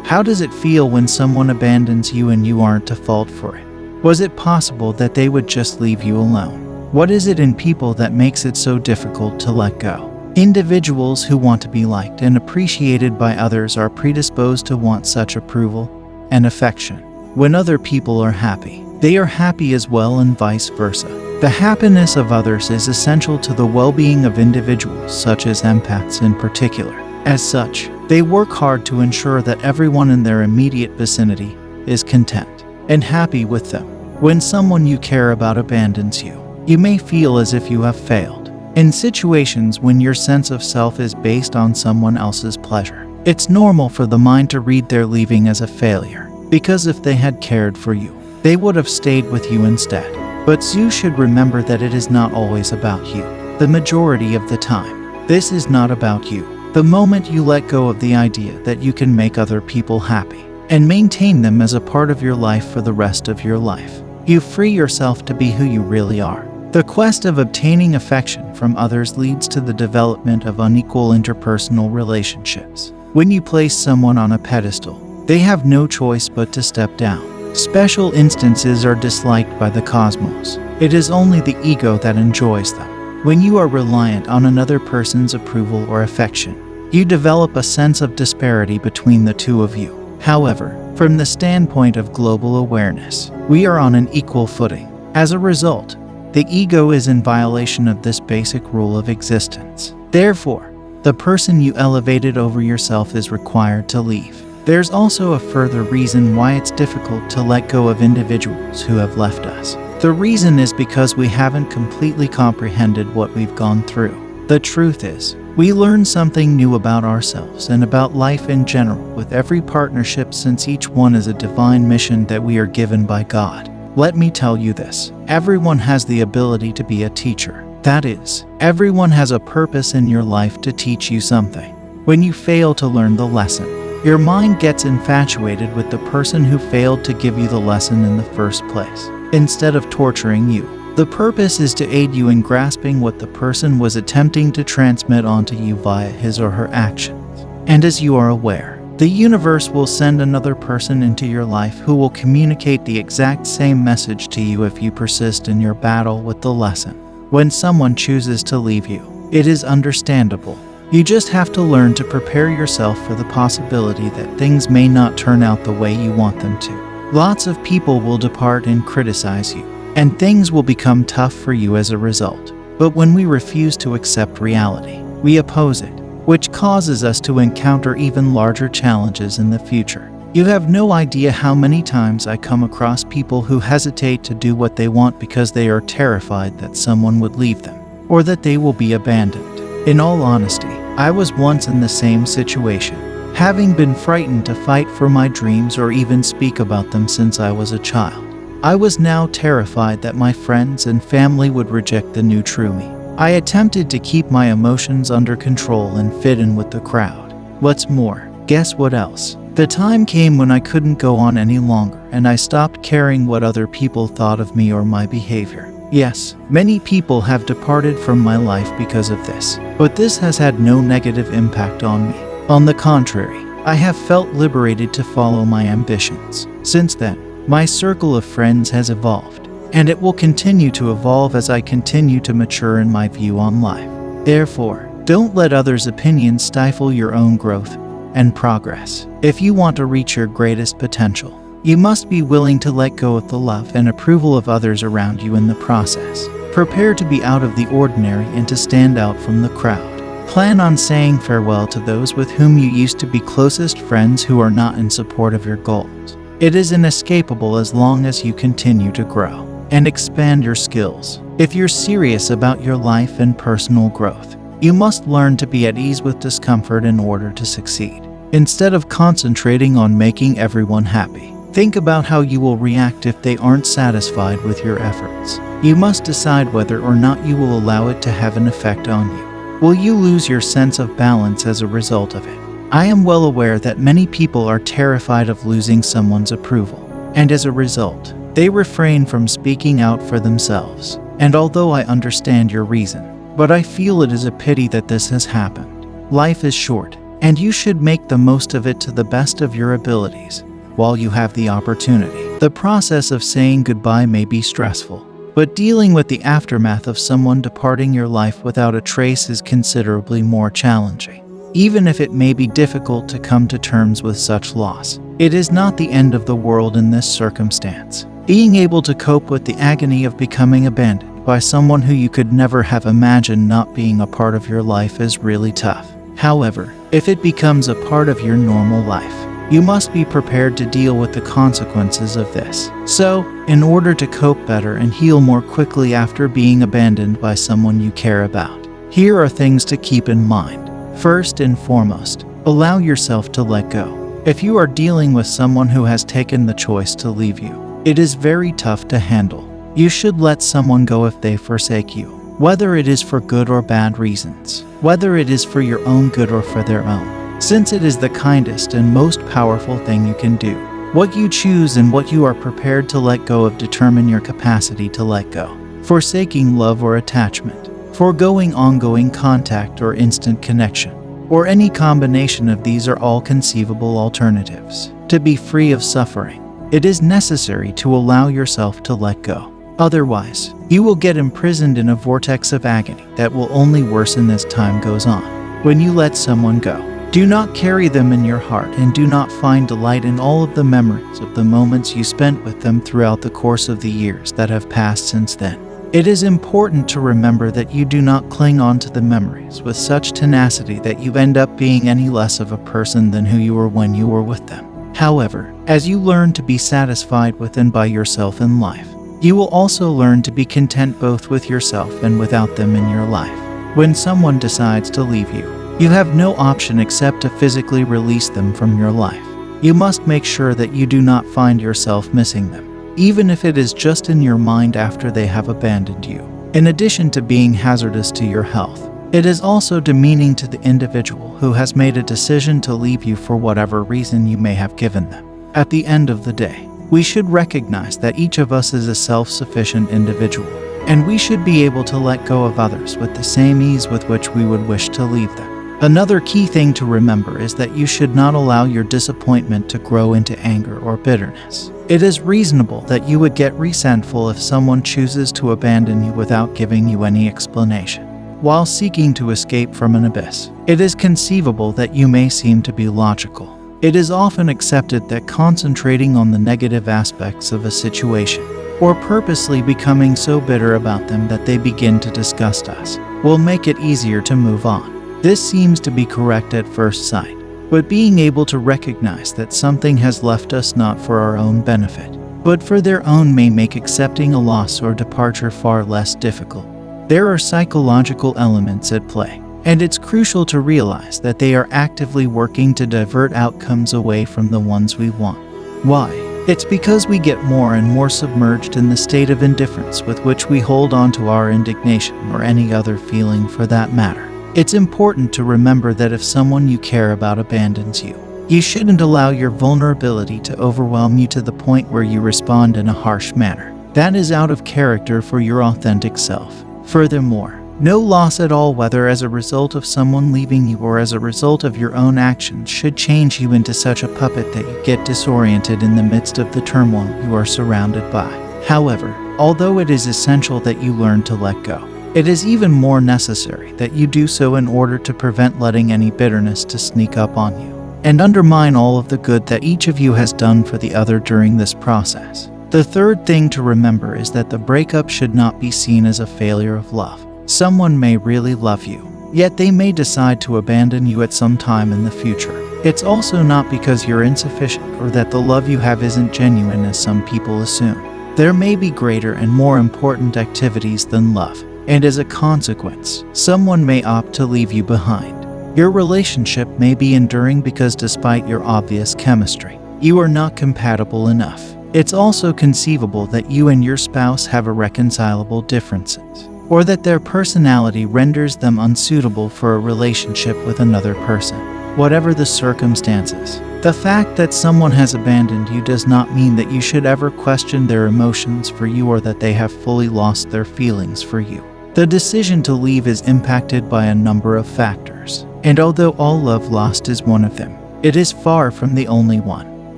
How does it feel when someone abandons you and you aren't to fault for it? Was it possible that they would just leave you alone? What is it in people that makes it so difficult to let go? Individuals who want to be liked and appreciated by others are predisposed to want such approval and affection. When other people are happy, they are happy as well, and vice versa. The happiness of others is essential to the well-being of individuals, such as empaths in particular. As such, they work hard to ensure that everyone in their immediate vicinity is content and happy with them. When someone you care about abandons you, you may feel as if you have failed. In situations when your sense of self is based on someone else's pleasure, it's normal for the mind to read their leaving as a failure, because if they had cared for you, they would have stayed with you instead. But you should remember that it is not always about you. The majority of the time, this is not about you. The moment you let go of the idea that you can make other people happy and maintain them as a part of your life for the rest of your life, you free yourself to be who you really are. The quest of obtaining affection from others leads to the development of unequal interpersonal relationships. When you place someone on a pedestal, they have no choice but to step down. Special instances are disliked by the cosmos. It is only the ego that enjoys them. When you are reliant on another person's approval or affection, you develop a sense of disparity between the two of you. However, from the standpoint of global awareness, we are on an equal footing. As a result, the ego is in violation of this basic rule of existence. Therefore, the person you elevated over yourself is required to leave. There's also a further reason why it's difficult to let go of individuals who have left us. The reason is because we haven't completely comprehended what we've gone through. The truth is, we learn something new about ourselves and about life in general with every partnership, since each one is a divine mission that we are given by God. Let me tell you this: everyone has the ability to be a teacher. That is, everyone has a purpose in your life to teach you something. When you fail to learn the lesson, your mind gets infatuated with the person who failed to give you the lesson in the first place. Instead of torturing you, the purpose is to aid you in grasping what the person was attempting to transmit onto you via his or her actions. And as you are aware, the universe will send another person into your life who will communicate the exact same message to you if you persist in your battle with the lesson. When someone chooses to leave you, it is understandable. You just have to learn to prepare yourself for the possibility that things may not turn out the way you want them to. Lots of people will depart and criticize you, and things will become tough for you as a result. But when we refuse to accept reality, we oppose it, which causes us to encounter even larger challenges in the future. You have no idea how many times I come across people who hesitate to do what they want because they are terrified that someone would leave them, or that they will be abandoned. In all honesty, I was once in the same situation, having been frightened to fight for my dreams or even speak about them since I was a child. I was now terrified that my friends and family would reject the new true me. I attempted to keep my emotions under control and fit in with the crowd. What's more, guess what else? The time came when I couldn't go on any longer, and I stopped caring what other people thought of me or my behavior. Yes, many people have departed from my life because of this, but this has had no negative impact on me. On the contrary, I have felt liberated to follow my ambitions. Since then, my circle of friends has evolved, and it will continue to evolve as I continue to mature in my view on life. Therefore, don't let others' opinions stifle your own growth and progress. If you want to reach your greatest potential, you must be willing to let go of the love and approval of others around you in the process. Prepare to be out of the ordinary and to stand out from the crowd. Plan on saying farewell to those with whom you used to be closest friends who are not in support of your goals. It is inescapable as long as you continue to grow and expand your skills. If you're serious about your life and personal growth, you must learn to be at ease with discomfort in order to succeed. Instead of concentrating on making everyone happy, think about how you will react if they aren't satisfied with your efforts. You must decide whether or not you will allow it to have an effect on you. Will you lose your sense of balance as a result of it? I am well aware that many people are terrified of losing someone's approval, and as a result, they refrain from speaking out for themselves. And although I understand your reason, but I feel it is a pity that this has happened. Life is short, and you should make the most of it to the best of your abilities while you have the opportunity. The process of saying goodbye may be stressful, but dealing with the aftermath of someone departing your life without a trace is considerably more challenging. Even if it may be difficult to come to terms with such loss, it is not the end of the world in this circumstance. Being able to cope with the agony of becoming abandoned by someone who you could never have imagined not being a part of your life is really tough. However, if it becomes a part of your normal life, you must be prepared to deal with the consequences of this. So, in order to cope better and heal more quickly after being abandoned by someone you care about, here are things to keep in mind. First and foremost, allow yourself to let go. If you are dealing with someone who has taken the choice to leave you, it is very tough to handle. You should let someone go if they forsake you, whether it is for good or bad reasons, whether it is for your own good or for their own, since it is the kindest and most powerful thing you can do. What you choose and what you are prepared to let go of determine your capacity to let go. Forsaking love or attachment, foregoing ongoing contact or instant connection, or any combination of these are all conceivable alternatives. To be free of suffering, it is necessary to allow yourself to let go. Otherwise, you will get imprisoned in a vortex of agony that will only worsen as time goes on. When you let someone go, do not carry them in your heart and do not find delight in all of the memories of the moments you spent with them throughout the course of the years that have passed since then. It is important to remember that you do not cling on to the memories with such tenacity that you end up being any less of a person than who you were when you were with them. However, as you learn to be satisfied with and by yourself in life, you will also learn to be content both with yourself and without them in your life. When someone decides to leave you, you have no option except to physically release them from your life. You must make sure that you do not find yourself missing them, even if it is just in your mind after they have abandoned you. In addition to being hazardous to your health, it is also demeaning to the individual who has made a decision to leave you for whatever reason you may have given them. At the end of the day, we should recognize that each of us is a self-sufficient individual, and we should be able to let go of others with the same ease with which we would wish to leave them. Another key thing to remember is that you should not allow your disappointment to grow into anger or bitterness. It is reasonable that you would get resentful if someone chooses to abandon you without giving you any explanation. While seeking to escape from an abyss, it is conceivable that you may seem to be logical. It is often accepted that concentrating on the negative aspects of a situation, or purposely becoming so bitter about them that they begin to disgust us, will make it easier to move on. This seems to be correct at first sight, but being able to recognize that something has left us not for our own benefit, but for their own may make accepting a loss or departure far less difficult. There are psychological elements at play, and it's crucial to realize that they are actively working to divert outcomes away from the ones we want. Why? It's because we get more and more submerged in the state of indifference with which we hold on to our indignation or any other feeling for that matter. It's important to remember that if someone you care about abandons you, you shouldn't allow your vulnerability to overwhelm you to the point where you respond in a harsh manner. That is out of character for your authentic self. Furthermore, no loss at all, whether as a result of someone leaving you or as a result of your own actions, should change you into such a puppet that you get disoriented in the midst of the turmoil you are surrounded by. However, although it is essential that you learn to let go, it is even more necessary that you do so in order to prevent letting any bitterness to sneak up on you and undermine all of the good that each of you has done for the other during this process. The third thing to remember is that the breakup should not be seen as a failure of love. Someone may really love you, yet they may decide to abandon you at some time in the future. It's also not because you're insufficient or that the love you have isn't genuine, as some people assume. There may be greater and more important activities than love, and as a consequence, someone may opt to leave you behind. Your relationship may be enduring because despite your obvious chemistry, you are not compatible enough. It's also conceivable that you and your spouse have irreconcilable differences, or that their personality renders them unsuitable for a relationship with another person. Whatever the circumstances, the fact that someone has abandoned you does not mean that you should ever question their emotions for you or that they have fully lost their feelings for you. The decision to leave is impacted by a number of factors, And although all love lost is one of them, it is far from the only one.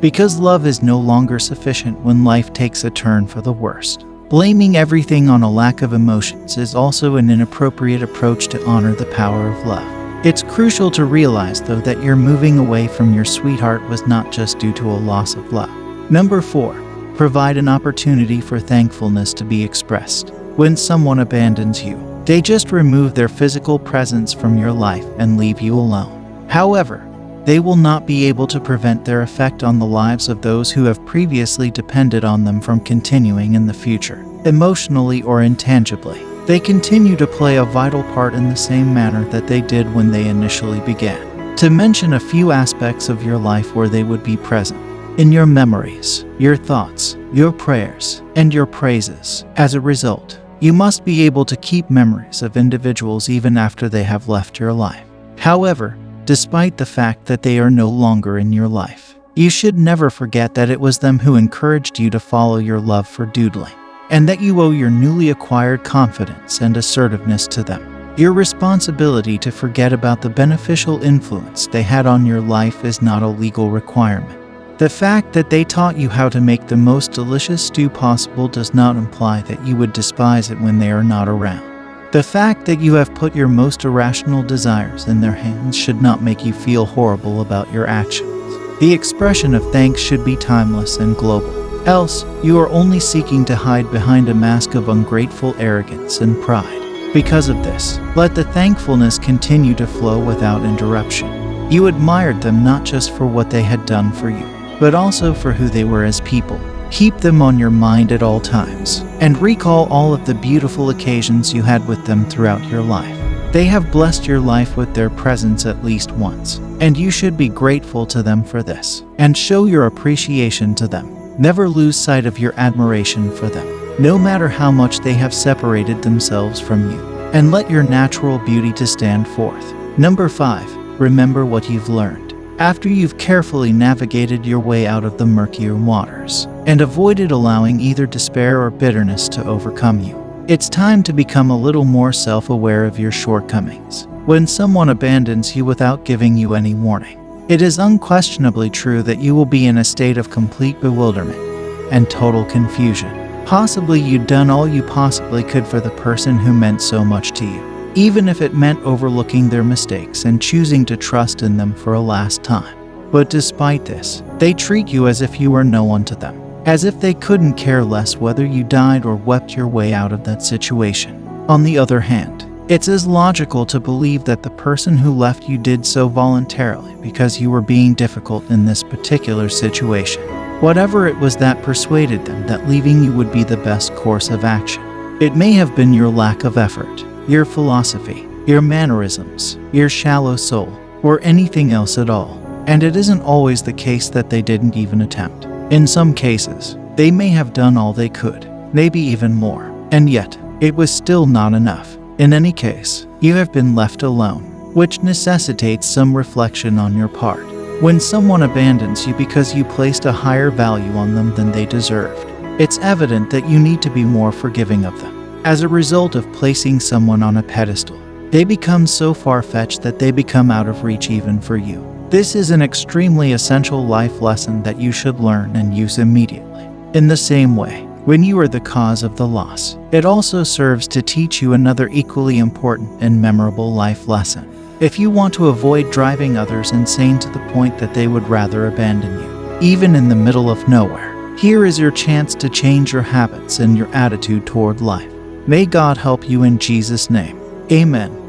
Because love is no longer sufficient when life takes a turn for the worst. Blaming everything on a lack of emotions is also an inappropriate approach to honor the power of love. It's crucial to realize, though, that your moving away from your sweetheart was not just due to a loss of love. Number 4. Provide an opportunity for thankfulness to be expressed. When someone abandons you, they just remove their physical presence from your life and leave you alone. However, they will not be able to prevent their effect on the lives of those who have previously depended on them from continuing in the future, emotionally or intangibly. They continue to play a vital part in the same manner that they did when they initially began. To mention a few aspects of your life where they would be present: in your memories, your thoughts, your prayers, and your praises. As a result, you must be able to keep memories of individuals even after they have left your life. However, despite the fact that they are no longer in your life, you should never forget that it was them who encouraged you to follow your love for doodling, and that you owe your newly acquired confidence and assertiveness to them. Your responsibility to forget about the beneficial influence they had on your life is not a legal requirement. The fact that they taught you how to make the most delicious stew possible does not imply that you would despise it when they are not around. The fact that you have put your most irrational desires in their hands should not make you feel horrible about your actions. The expression of thanks should be timeless and global. Else, you are only seeking to hide behind a mask of ungrateful arrogance and pride. Because of this, let the thankfulness continue to flow without interruption. You admired them not just for what they had done for you, but also for who they were as people. Keep them on your mind at all times, and recall all of the beautiful occasions you had with them throughout your life. They have blessed your life with their presence at least once, and you should be grateful to them for this, and show your appreciation to them. Never lose sight of your admiration for them, no matter how much they have separated themselves from you, and let your natural beauty to stand forth. Number 5. Remember what you've learned. After you've carefully navigated your way out of the murkier waters and avoided allowing either despair or bitterness to overcome you, it's time to become a little more self-aware of your shortcomings. When someone abandons you without giving you any warning, it is unquestionably true that you will be in a state of complete bewilderment and total confusion. Possibly you'd done all you possibly could for the person who meant so much to you, even if it meant overlooking their mistakes and choosing to trust in them for a last time. But despite this, they treat you as if you were no one to them, as if they couldn't care less whether you died or wept your way out of that situation. On the other hand, it's as logical to believe that the person who left you did so voluntarily because you were being difficult in this particular situation. Whatever it was that persuaded them that leaving you would be the best course of action. It may have been your lack of effort, your philosophy, your mannerisms, your shallow soul, or anything else at all. And it isn't always the case that they didn't even attempt. In some cases, they may have done all they could, maybe even more, and yet, it was still not enough. In any case, you have been left alone, which necessitates some reflection on your part. When someone abandons you because you placed a higher value on them than they deserved, it's evident that you need to be more forgiving of them. As a result of placing someone on a pedestal, they become so far-fetched that they become out of reach even for you. This is an extremely essential life lesson that you should learn and use immediately. In the same way, when you are the cause of the loss, it also serves to teach you another equally important and memorable life lesson. If you want to avoid driving others insane to the point that they would rather abandon you, even in the middle of nowhere, here is your chance to change your habits and your attitude toward life. May God help you in Jesus' name. Amen.